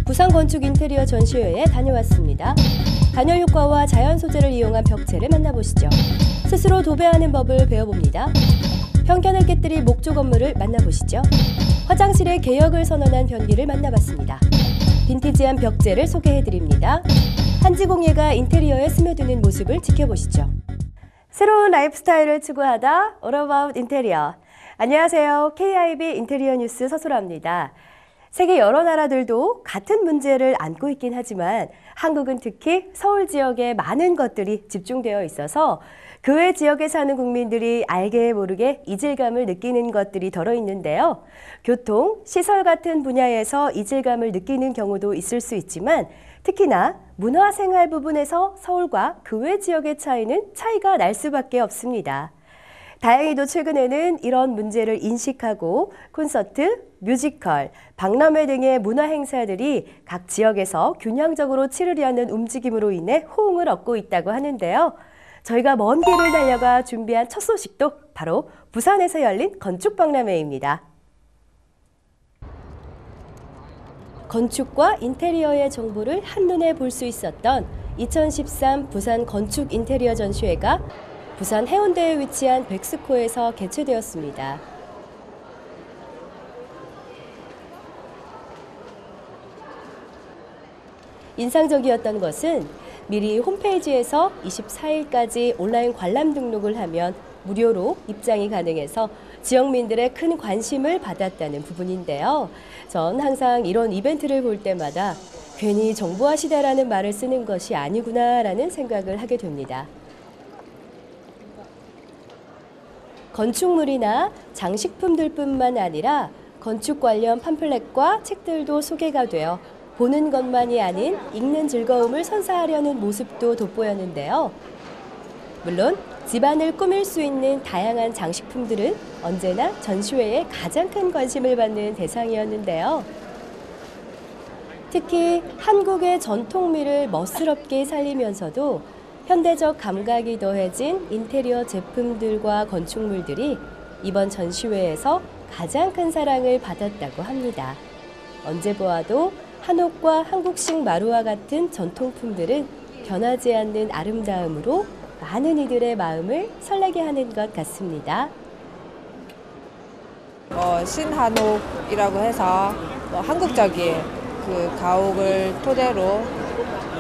부산 건축 인테리어 전시회에 다녀왔습니다. 단열 효과와 자연 소재를 이용한 벽체를 만나보시죠. 스스로 도배하는 법을 배워봅니다. 편견을 깨뜨릴 목조 건물을 만나보시죠. 화장실의 개혁을 선언한 변기를 만나봤습니다. 빈티지한 벽재를 소개해드립니다. 한지공예가 인테리어에 스며드는 모습을 지켜보시죠. 새로운 라이프 스타일을 추구하다 All About 인테리어. 안녕하세요. KIB 인테리어 뉴스 서소라입니다. 세계 여러 나라들도 같은 문제를 안고 있긴 하지만 한국은 특히 서울 지역에 많은 것들이 집중되어 있어서 그 외 지역에 사는 국민들이 알게 모르게 이질감을 느끼는 것들이 덜어 있는데요. 교통, 시설 같은 분야에서 이질감을 느끼는 경우도 있을 수 있지만 특히나 문화생활 부분에서 서울과 그 외 지역의 차이가 날 수밖에 없습니다. 다행히도 최근에는 이런 문제를 인식하고 콘서트, 뮤지컬, 박람회 등의 문화 행사들이 각 지역에서 균형적으로 치르려는 움직임으로 인해 호응을 얻고 있다고 하는데요. 저희가 먼 길을 달려가 준비한 첫 소식도 바로 부산에서 열린 건축박람회입니다. 건축과 인테리어의 정보를 한눈에 볼 수 있었던 2013 부산 건축 인테리어 전시회가 부산 해운대에 위치한 백스코에서 개최되었습니다. 인상적이었던 것은 미리 홈페이지에서 24일까지 온라인 관람 등록을 하면 무료로 입장이 가능해서 지역민들의 큰 관심을 받았다는 부분인데요. 전 항상 이런 이벤트를 볼 때마다 괜히 정보화 시대라는 말을 쓰는 것이 아니구나라는 생각을 하게 됩니다. 건축물이나 장식품들뿐만 아니라 건축 관련 팜플렛과 책들도 소개가 되어 보는 것만이 아닌 읽는 즐거움을 선사하려는 모습도 돋보였는데요. 물론 집안을 꾸밀 수 있는 다양한 장식품들은 언제나 전시회에 가장 큰 관심을 받는 대상이었는데요. 특히 한국의 전통미를 멋스럽게 살리면서도 현대적 감각이 더해진 인테리어 제품들과 건축물들이 이번 전시회에서 가장 큰 사랑을 받았다고 합니다. 언제 보아도 한옥과 한국식 마루와 같은 전통품들은 변하지 않는 아름다움으로 많은 이들의 마음을 설레게 하는 것 같습니다. 신한옥이라고 해서 한국적인 그 가옥을 토대로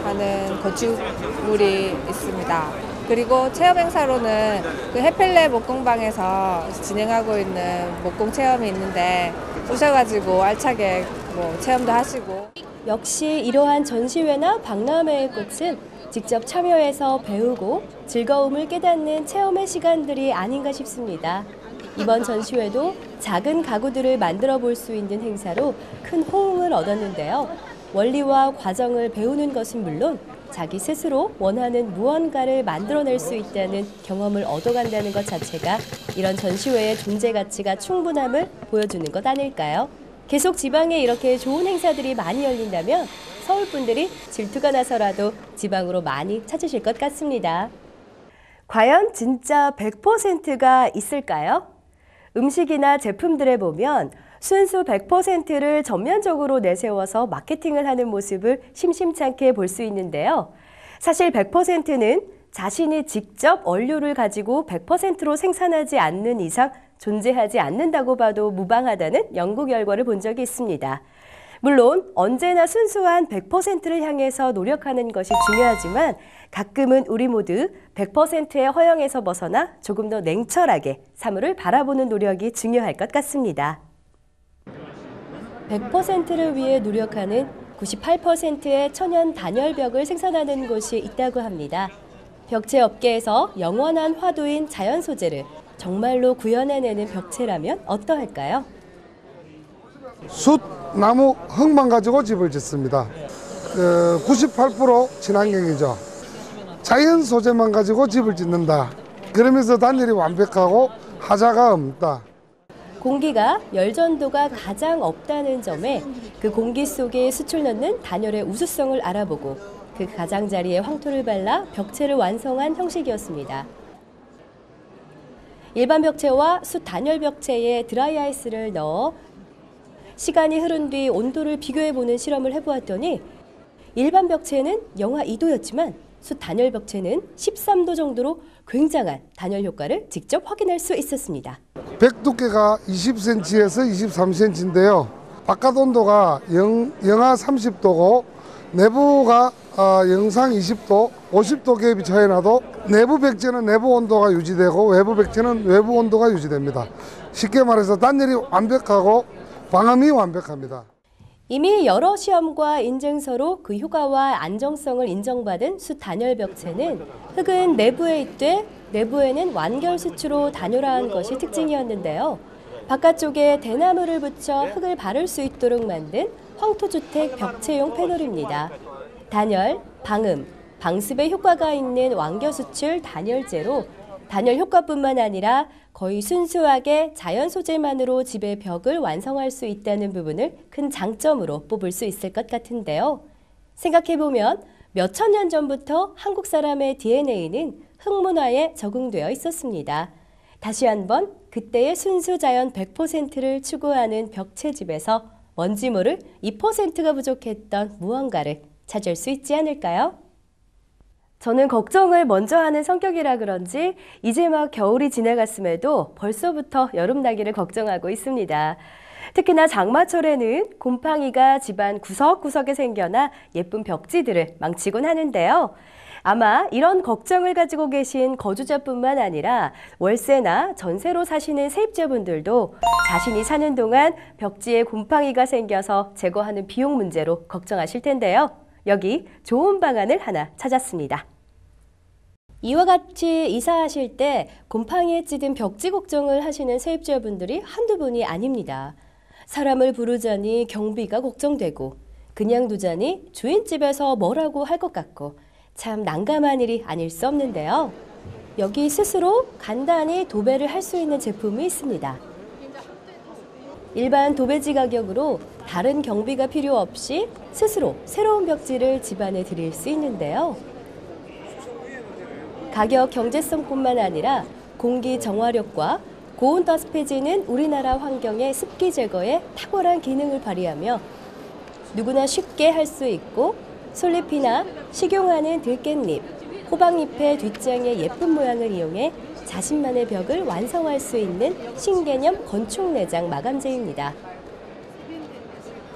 하는 건축물이 있습니다. 그리고 체험 행사로는 그 해필레 목공방에서 진행하고 있는 목공 체험이 있는데 오셔가지고 알차게 체험도 하시고. 역시 이러한 전시회나 박람회의 꽃은 직접 참여해서 배우고 즐거움을 깨닫는 체험의 시간들이 아닌가 싶습니다. 이번 전시회도 작은 가구들을 만들어 볼 수 있는 행사로 큰 호응을 얻었는데요. 원리와 과정을 배우는 것은 물론 자기 스스로 원하는 무언가를 만들어낼 수 있다는 경험을 얻어간다는 것 자체가 이런 전시회의 존재 가치가 충분함을 보여주는 것 아닐까요? 계속 지방에 이렇게 좋은 행사들이 많이 열린다면 서울 분들이 질투가 나서라도 지방으로 많이 찾으실 것 같습니다. 과연 진짜 100%가 있을까요? 음식이나 제품들에 보면 순수 100%를 전면적으로 내세워서 마케팅을 하는 모습을 심심찮게 볼 수 있는데요. 사실 100%는 자신이 직접 원료를 가지고 100%로 생산하지 않는 이상 존재하지 않는다고 봐도 무방하다는 연구 결과를 본 적이 있습니다. 물론 언제나 순수한 100%를 향해서 노력하는 것이 중요하지만 가끔은 우리 모두 100%의 허영에서 벗어나 조금 더 냉철하게 사물을 바라보는 노력이 중요할 것 같습니다. 100%를 위해 노력하는 98%의 천연 단열벽을 생산하는 곳이 있다고 합니다. 벽체 업계에서 영원한 화두인 자연 소재를 정말로 구현해내는 벽체라면 어떠할까요? 숯, 나무, 흙만 가지고 집을 짓습니다. 98% 친환경이죠. 자연 소재만 가지고 집을 짓는다. 그러면서 단열이 완벽하고 하자가 없다. 공기가 열전도가 가장 없다는 점에 그 공기 속에 숯을 넣는 단열의 우수성을 알아보고 그 가장자리에 황토를 발라 벽체를 완성한 형식이었습니다. 일반 벽체와 숯 단열 벽체에 드라이아이스를 넣어 시간이 흐른 뒤 온도를 비교해보는 실험을 해보았더니 일반 벽체는 영하 2도였지만 숯 단열 벽체는 13도 정도로 굉장한 단열 효과를 직접 확인할 수 있었습니다. 백 두께가 20cm에서 23cm인데요. 바깥 온도가 영하 30도고 내부가 영상 20도, 50도 갭이 차이 나도 내부 백제는 내부 온도가 유지되고 외부 백제는 외부 온도가 유지됩니다. 쉽게 말해서 단열이 완벽하고 방음이 완벽합니다. 이미 여러 시험과 인증서로 그 효과와 안정성을 인정받은 숯 단열 벽체는 흙은 내부에 있되 내부에는 완결 수치로 단열화한 것이 특징이었는데요. 바깥쪽에 대나무를 붙여 흙을 바를 수 있도록 만든 황토주택 벽체용 패널입니다. 단열, 방음, 방습에 효과가 있는 완결 수출 단열재로 단열 효과뿐만 아니라 거의 순수하게 자연 소재만으로 집의 벽을 완성할 수 있다는 부분을 큰 장점으로 뽑을 수 있을 것 같은데요. 생각해보면 몇천 년 전부터 한국 사람의 DNA는 흙문화에 적응되어 있었습니다. 다시 한번 그때의 순수 자연 100%를 추구하는 벽체집에서 뭔지 모를 2%가 부족했던 무언가를 찾을 수 있지 않을까요? 저는 걱정을 먼저 하는 성격이라 그런지 이제 막 겨울이 지나갔음에도 벌써부터 여름나기를 걱정하고 있습니다. 특히나 장마철에는 곰팡이가 집안 구석구석에 생겨나 예쁜 벽지들을 망치곤 하는데요. 아마 이런 걱정을 가지고 계신 거주자뿐만 아니라 월세나 전세로 사시는 세입자분들도 자신이 사는 동안 벽지에 곰팡이가 생겨서 제거하는 비용 문제로 걱정하실 텐데요. 여기 좋은 방안을 하나 찾았습니다. 이와 같이 이사하실 때 곰팡이에 찌든 벽지 걱정을 하시는 세입자분들이 한두 분이 아닙니다. 사람을 부르자니 경비가 걱정되고 그냥 두자니 주인집에서 뭐라고 할 것 같고 참 난감한 일이 아닐 수 없는데요. 여기 스스로 간단히 도배를 할 수 있는 제품이 있습니다. 일반 도배지 가격으로 다른 경비가 필요 없이 스스로 새로운 벽지를 집안에 드릴 수 있는데요. 가격 경제성뿐만 아니라 공기 정화력과 고온가스 폐지는 우리나라 환경의 습기 제거에 탁월한 기능을 발휘하며 누구나 쉽게 할 수 있고 솔잎이나 식용하는 들깻잎, 호박잎의 뒷장의 예쁜 모양을 이용해 자신만의 벽을 완성할 수 있는 신개념 건축 내장 마감재입니다.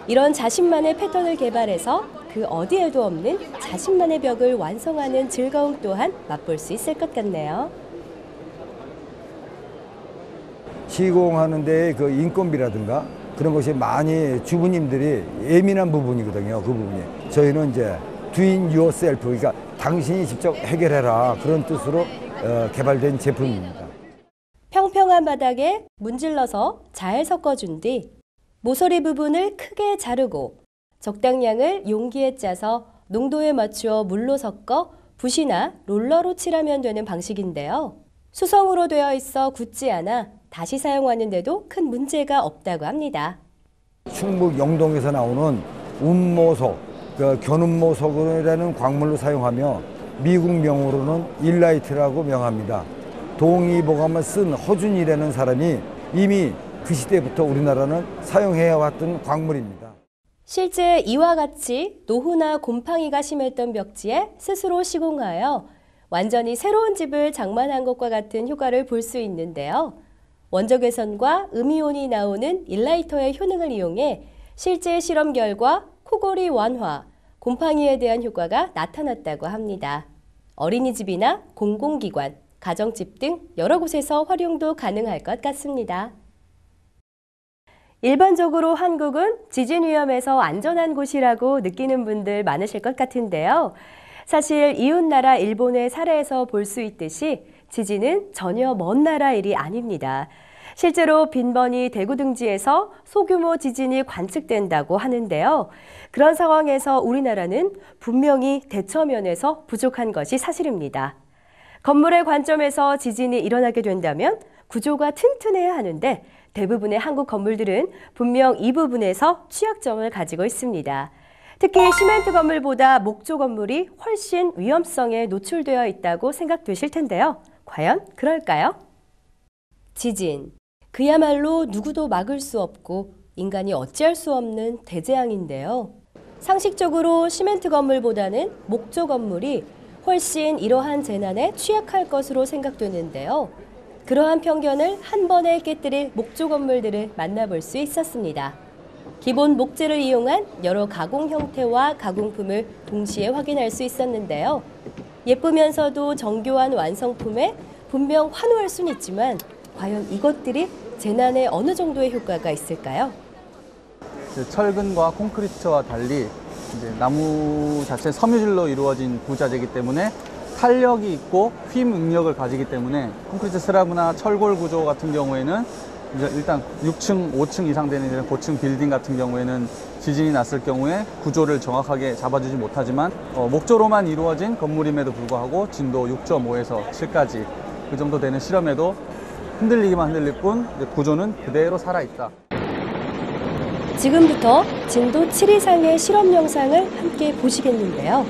이런 자신만의 패턴을 개발해서 그 어디에도 없는 자신만의 벽을 완성하는 즐거움 또한 맛볼 수 있을 것 같네요. 시공하는 데의 그 인건비라든가 그런 것이 많이 주부님들이 예민한 부분이거든요. 그 부분이. 저희는 이제 Do it yourself, 그러니까 당신이 직접 해결해라 그런 뜻으로 개발된 제품입니다. 평평한 바닥에 문질러서 잘 섞어준 뒤 모서리 부분을 크게 자르고 적당량을 용기에 짜서 농도에 맞추어 물로 섞어 붓이나 롤러로 칠하면 되는 방식인데요. 수성으로 되어 있어 굳지 않아 다시 사용하는데도 큰 문제가 없다고 합니다. 충북 영동에서 나오는 운모석, 견운모석이라는 광물로 사용하며 미국 명으로는 일라이트라고 명합니다. 동의보감을 쓴 허준이라는 사람이 이미 그 시대부터 우리나라는 사용해왔던 광물입니다. 실제 이와 같이 노후나 곰팡이가 심했던 벽지에 스스로 시공하여 완전히 새로운 집을 장만한 것과 같은 효과를 볼 수 있는데요. 원적외선과 음이온이 나오는 일라이터의 효능을 이용해 실제 실험 결과 코골이 완화, 곰팡이에 대한 효과가 나타났다고 합니다. 어린이집이나 공공기관, 가정집 등 여러 곳에서 활용도 가능할 것 같습니다. 일반적으로 한국은 지진 위험에서 안전한 곳이라고 느끼는 분들 많으실 것 같은데요. 사실 이웃나라 일본의 사례에서 볼 수 있듯이 지진은 전혀 먼 나라 일이 아닙니다. 실제로 빈번히 대구 등지에서 소규모 지진이 관측된다고 하는데요. 그런 상황에서 우리나라는 분명히 대처면에서 부족한 것이 사실입니다. 건물의 관점에서 지진이 일어나게 된다면 구조가 튼튼해야 하는데 대부분의 한국 건물들은 분명 이 부분에서 취약점을 가지고 있습니다. 특히 시멘트 건물보다 목조 건물이 훨씬 위험성에 노출되어 있다고 생각되실 텐데요. 과연 그럴까요? 지진. 그야말로 누구도 막을 수 없고 인간이 어찌할 수 없는 대재앙인데요. 상식적으로 시멘트 건물보다는 목조 건물이 훨씬 이러한 재난에 취약할 것으로 생각되는데요. 그러한 편견을 한 번에 깨뜨릴 목조 건물들을 만나볼 수 있었습니다. 기본 목재를 이용한 여러 가공 형태와 가공품을 동시에 확인할 수 있었는데요. 예쁘면서도 정교한 완성품에 분명 환호할 수는 있지만 과연 이것들이 재난에 어느 정도의 효과가 있을까요? 철근과 콘크리트와 달리 이제 나무 자체 섬유질로 이루어진 부자재이기 때문에 탄력이 있고 휘 능력을 가지기 때문에 콘크리트 슬라브나 철골 구조 같은 경우에는 이제 일단 6층, 5층 이상 되는 이런 고층 빌딩 같은 경우에는 지진이 났을 경우에 구조를 정확하게 잡아주지 못하지만 목조로만 이루어진 건물임에도 불구하고 진도 6.5에서 7까지 그 정도 되는 실험에도 흔들리기만 흔들릴 뿐 구조는 그대로 살아있다. 지금부터 진도 7 이상의 실험 영상을 함께 보시겠는데요.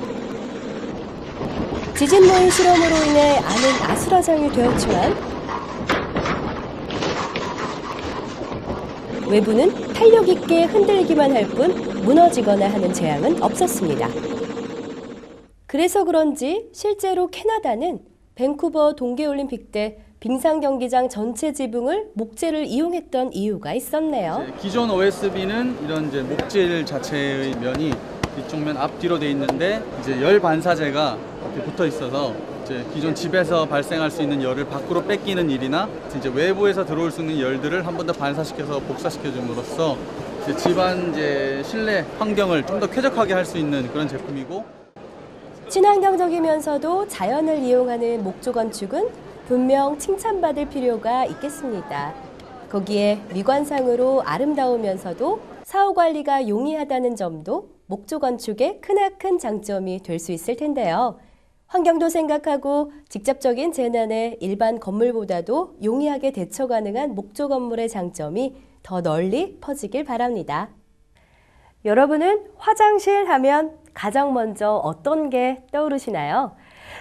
지진 모의 실험으로 인해 안은 아수라장이 되었지만 외부는 탄력 있게 흔들리기만 할 뿐 무너지거나 하는 재앙은 없었습니다. 그래서 그런지 실제로 캐나다는 밴쿠버 동계올림픽 때 빙상 경기장 전체 지붕을 목재를 이용했던 이유가 있었네요. 기존 OSB는 이런 이제 목재 자체의 면이 이쪽 면 앞뒤로 돼 있는데 이제 열 반사재가 이렇게 붙어 있어서 이제 기존 집에서 발생할 수 있는 열을 밖으로 뺏기는 일이나 이제 외부에서 들어올 수 있는 열들을 한 번 더 반사시켜서 복사시켜 줌으로써 이제 집안 이제 실내 환경을 좀 더 쾌적하게 할 수 있는 그런 제품이고, 친환경적이면서도 자연을 이용하는 목조 건축은 분명 칭찬받을 필요가 있겠습니다. 거기에 미관상으로 아름다우면서도 사후 관리가 용이하다는 점도 목조 건축의 크나큰 장점이 될 수 있을 텐데요. 환경도 생각하고 직접적인 재난에 일반 건물보다도 용이하게 대처 가능한 목조 건물의 장점이 더 널리 퍼지길 바랍니다. 여러분은 화장실 하면 가장 먼저 어떤 게 떠오르시나요?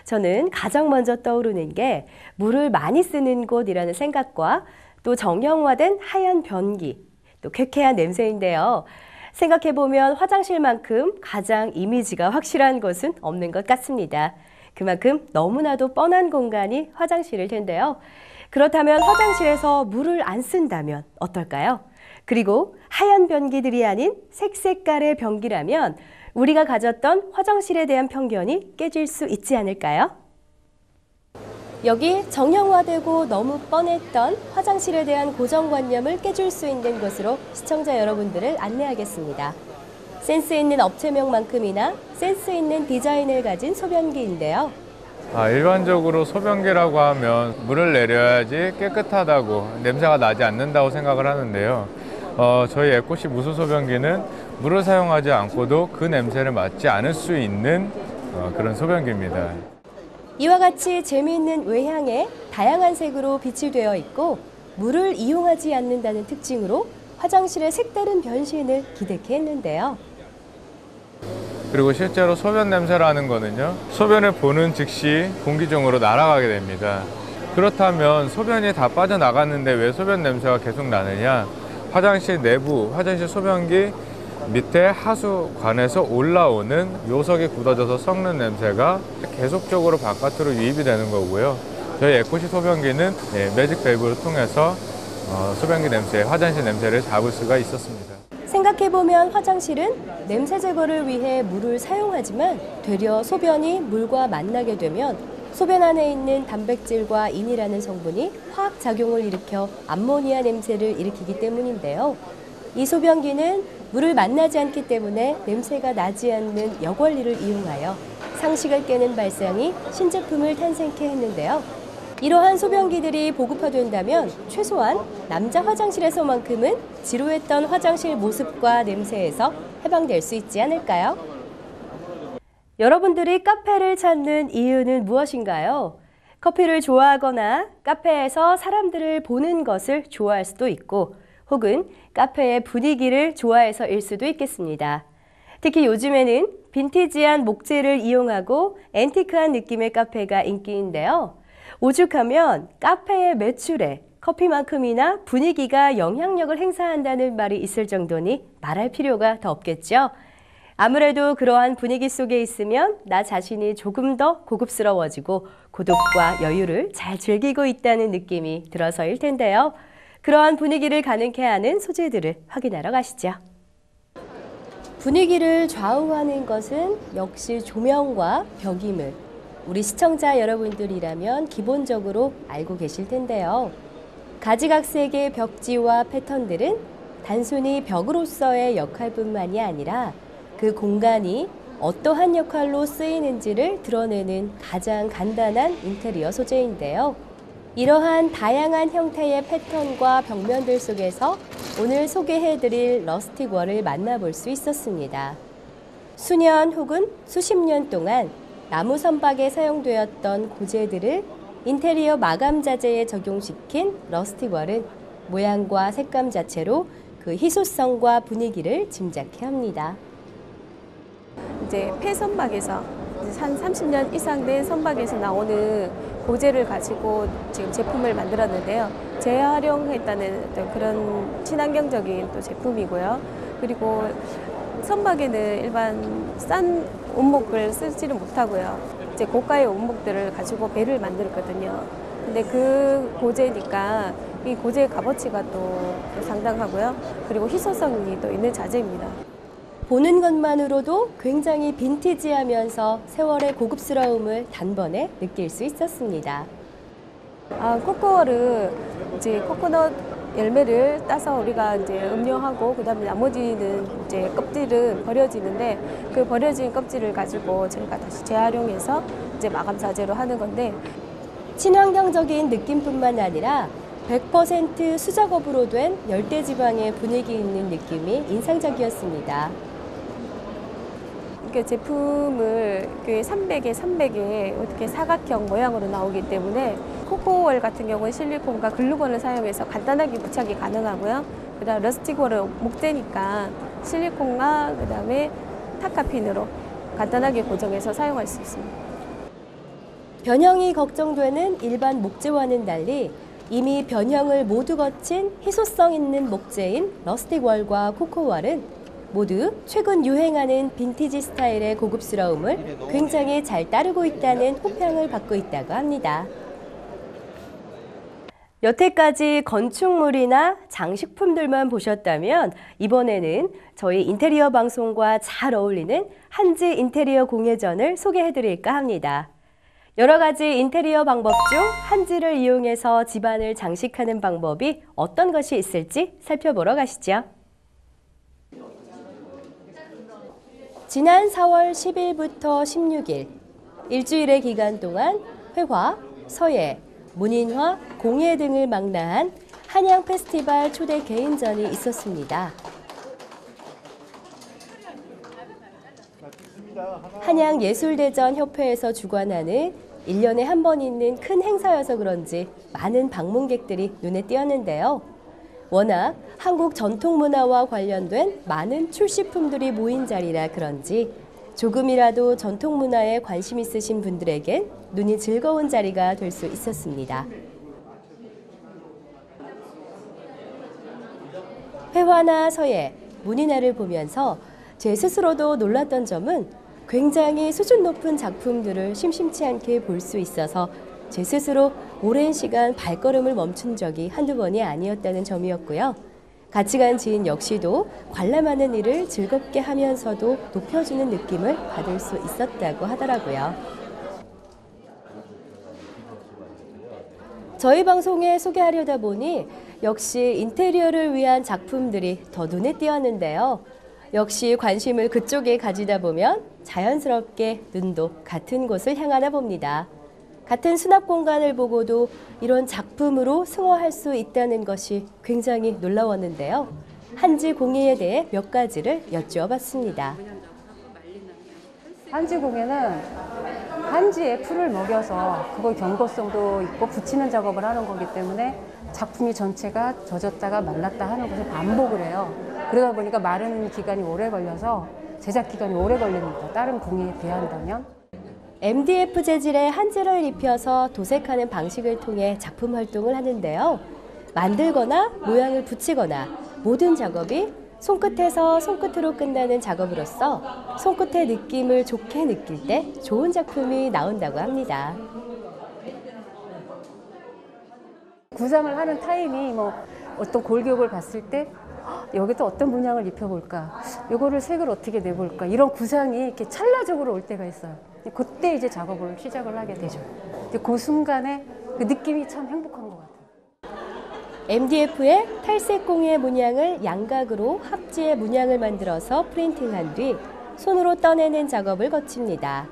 저는 가장 먼저 떠오르는 게 물을 많이 쓰는 곳이라는 생각과 또 정형화된 하얀 변기, 또 쾌쾌한 냄새인데요. 생각해보면 화장실만큼 가장 이미지가 확실한 곳은 없는 것 같습니다. 그만큼 너무나도 뻔한 공간이 화장실일 텐데요. 그렇다면 화장실에서 물을 안 쓴다면 어떨까요? 그리고 하얀 변기들이 아닌 색색깔의 변기라면 우리가 가졌던 화장실에 대한 편견이 깨질 수 있지 않을까요? 여기 정형화되고 너무 뻔했던 화장실에 대한 고정관념을 깨줄 수 있는 곳으로 시청자 여러분들을 안내하겠습니다. 센스 있는 업체명만큼이나 센스 있는 디자인을 가진 소변기인데요. 일반적으로 소변기라고 하면 물을 내려야지 깨끗하다고 냄새가 나지 않는다고 생각을 하는데요. 저희 에코시 무수 소변기는 물을 사용하지 않고도 그 냄새를 맡지 않을 수 있는 그런 소변기입니다. 이와 같이 재미있는 외향에 다양한 색으로 빛이 되어 있고 물을 이용하지 않는다는 특징으로 화장실의 색다른 변신을 기대케 했는데요. 그리고 실제로 소변 냄새라는 거는요, 소변을 보는 즉시 공기 중으로 날아가게 됩니다. 그렇다면 소변이 다 빠져나갔는데 왜 소변 냄새가 계속 나느냐? 화장실 내부, 화장실 소변기 밑에 하수관에서 올라오는 요석이 굳어져서 썩는 냄새가 계속적으로 바깥으로 유입이 되는 거고요. 저희 에코시 소변기는 매직 밸브를 통해서 소변기 냄새, 화장실 냄새를 잡을 수가 있었습니다. 생각해보면 화장실은 냄새 제거를 위해 물을 사용하지만 되려 소변이 물과 만나게 되면 소변 안에 있는 단백질과 인이라는 성분이 화학작용을 일으켜 암모니아 냄새를 일으키기 때문인데요. 이 소변기는 물을 만나지 않기 때문에 냄새가 나지 않는 역원리를 이용하여 상식을 깨는 발상이 신제품을 탄생케 했는데요. 이러한 소변기들이 보급화된다면 최소한 남자 화장실에서만큼은 지루했던 화장실 모습과 냄새에서 해방될 수 있지 않을까요? 여러분들이 카페를 찾는 이유는 무엇인가요? 커피를 좋아하거나 카페에서 사람들을 보는 것을 좋아할 수도 있고 혹은 카페의 분위기를 좋아해서일 수도 있겠습니다. 특히 요즘에는 빈티지한 목재를 이용하고 앤티크한 느낌의 카페가 인기인데요. 오죽하면 카페의 매출에 커피만큼이나 분위기가 영향력을 행사한다는 말이 있을 정도니 말할 필요가 더 없겠죠. 아무래도 그러한 분위기 속에 있으면 나 자신이 조금 더 고급스러워지고 고독과 여유를 잘 즐기고 있다는 느낌이 들어서일 텐데요. 그러한 분위기를 가능케 하는 소재들을 확인하러 가시죠. 분위기를 좌우하는 것은 역시 조명과 벽이물. 우리 시청자 여러분들이라면 기본적으로 알고 계실 텐데요. 가지각색의 벽지와 패턴들은 단순히 벽으로서의 역할뿐만이 아니라 그 공간이 어떠한 역할로 쓰이는지를 드러내는 가장 간단한 인테리어 소재인데요. 이러한 다양한 형태의 패턴과 벽면들 속에서 오늘 소개해드릴 러스틱월을 만나볼 수 있었습니다. 수년 혹은 수십 년 동안 나무 선박에 사용되었던 고재들을 인테리어 마감 자재에 적용시킨 러스틱월은 모양과 색감 자체로 그 희소성과 분위기를 짐작케 합니다. 이제 폐선박에서 한 30년 이상 된 선박에서 나오는 고재를 가지고 지금 제품을 만들었는데요. 재활용했다는 어떤 그런 친환경적인 또 제품이고요. 그리고 선박에는 일반 싼 원목을 쓰지를 못하고요. 이제 고가의 원목들을 가지고 배를 만들었거든요. 근데 그 고재니까 이 고재의 값어치가 또 상당하고요. 그리고 희소성이 또 있는 자재입니다. 보는 것만으로도 굉장히 빈티지하면서 세월의 고급스러움을 단번에 느낄 수 있었습니다. 코코월은 이제 코코넛 열매를 따서 우리가 이제 음료하고 그다음에 나머지는 이제 껍질은 버려지는데 그 버려진 껍질을 가지고 저희가 다시 재활용해서 이제 마감 자재로 하는 건데 친환경적인 느낌뿐만 아니라 100% 수작업으로 된 열대지방의 분위기 있는 느낌이 인상적이었습니다. 그 제품을 300에 300에 어떻게 사각형 모양으로 나오기 때문에 코코월 같은 경우는 실리콘과 글루건을 사용해서 간단하게 부착이 가능하고요. 그다음 러스틱월은 목재니까 실리콘과 그다음에 타카핀으로 간단하게 고정해서 사용할 수 있습니다. 변형이 걱정되는 일반 목재와는 달리 이미 변형을 모두 거친 희소성 있는 목재인 러스틱월과 코코월은 모두 최근 유행하는 빈티지 스타일의 고급스러움을 굉장히 잘 따르고 있다는 호평을 받고 있다고 합니다. 여태까지 건축물이나 장식품들만 보셨다면 이번에는 저희 인테리어 방송과 잘 어울리는 한지 인테리어 공예전을 소개해드릴까 합니다. 여러 가지 인테리어 방법 중 한지를 이용해서 집안을 장식하는 방법이 어떤 것이 있을지 살펴보러 가시죠. 지난 4월 10일부터 16일, 일주일의 기간 동안 회화, 서예, 문인화, 공예 등을 망라한 한양 페스티벌 초대 개인전이 있었습니다. 한양예술대전협회에서 주관하는 1년에 한 번 있는 큰 행사여서 그런지 많은 방문객들이 눈에 띄었는데요. 워낙 한국 전통문화와 관련된 많은 출시품들이 모인 자리라 그런지 조금이라도 전통문화에 관심 있으신 분들에겐 눈이 즐거운 자리가 될 수 있었습니다. 회화나 서예, 문인화를 보면서 제 스스로도 놀랐던 점은 굉장히 수준 높은 작품들을 심심치 않게 볼 수 있어서 제 스스로 오랜 시간 발걸음을 멈춘 적이 한두 번이 아니었다는 점이었고요. 같이 간 지인 역시도 관람하는 일을 즐겁게 하면서도 높여주는 느낌을 받을 수 있었다고 하더라고요. 저희 방송에 소개하려다 보니 역시 인테리어를 위한 작품들이 더 눈에 띄었는데요. 역시 관심을 그쪽에 가지다 보면 자연스럽게 눈도 같은 곳을 향하나 봅니다. 같은 수납 공간을 보고도 이런 작품으로 승화할 수 있다는 것이 굉장히 놀라웠는데요. 한지 공예에 대해 몇 가지를 여쭈어 봤습니다. 한지 공예는 한지에 풀을 먹여서 그걸 경고성도 있고 붙이는 작업을 하는 거기 때문에 작품이 전체가 젖었다가 말랐다 하는 것을 반복을 해요. 그러다 보니까 마르는 기간이 오래 걸려서 제작 기간이 오래 걸립니다. 다른 공예에 비한다면. MDF 재질의 한지를 입혀서 도색하는 방식을 통해 작품 활동을 하는데요. 만들거나 모양을 붙이거나 모든 작업이 손끝에서 손끝으로 끝나는 작업으로서 손끝의 느낌을 좋게 느낄 때 좋은 작품이 나온다고 합니다. 구상을 하는 타임이 뭐 어떤 골격을 봤을 때 여기도 어떤 문양을 입혀볼까, 이거를 색을 어떻게 내볼까, 이런 구상이 이렇게 찰나적으로 올 때가 있어요. 그때 이제 작업을 시작을 하게 되죠. 그 순간에 그 느낌이 참 행복한 것 같아요. MDF의 탈색 공예 문양을 양각으로 합지에 문양을 만들어서 프린팅한 뒤 손으로 떠내는 작업을 거칩니다.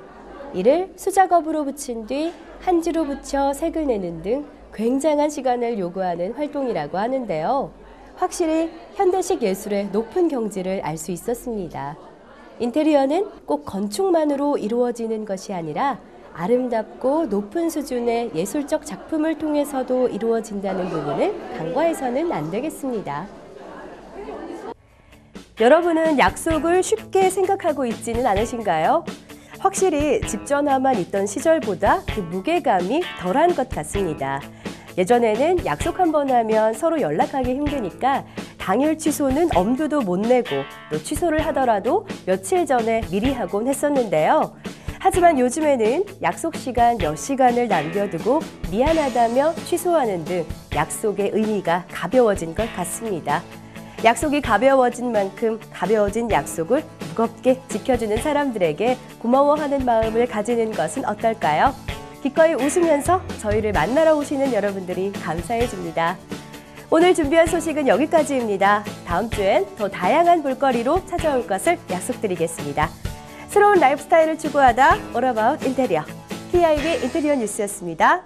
이를 수작업으로 붙인 뒤 한지로 붙여 색을 내는 등 굉장한 시간을 요구하는 활동이라고 하는데요. 확실히 현대식 예술의 높은 경지를 알 수 있었습니다. 인테리어는 꼭 건축만으로 이루어지는 것이 아니라 아름답고 높은 수준의 예술적 작품을 통해서도 이루어진다는 부분을 간과해서는 안 되겠습니다. 여러분은 약속을 쉽게 생각하고 있지는 않으신가요? 확실히 집 전화만 있던 시절보다 그 무게감이 덜한 것 같습니다. 예전에는 약속 한 번 하면 서로 연락하기 힘드니까 당일 취소는 엄두도 못 내고 또 취소를 하더라도 며칠 전에 미리 하곤 했었는데요. 하지만 요즘에는 약속 시간 몇 시간을 남겨두고 미안하다며 취소하는 등 약속의 의미가 가벼워진 것 같습니다. 약속이 가벼워진 만큼 가벼워진 약속을 무겁게 지켜주는 사람들에게 고마워하는 마음을 가지는 것은 어떨까요? 기꺼이 웃으면서 저희를 만나러 오시는 여러분들이 감사해 줍니다. 오늘 준비한 소식은 여기까지입니다. 다음 주엔 더 다양한 볼거리로 찾아올 것을 약속드리겠습니다. 새로운 라이프 스타일을 추구하다 All About 인테리어, TIB 인테리어 뉴스였습니다.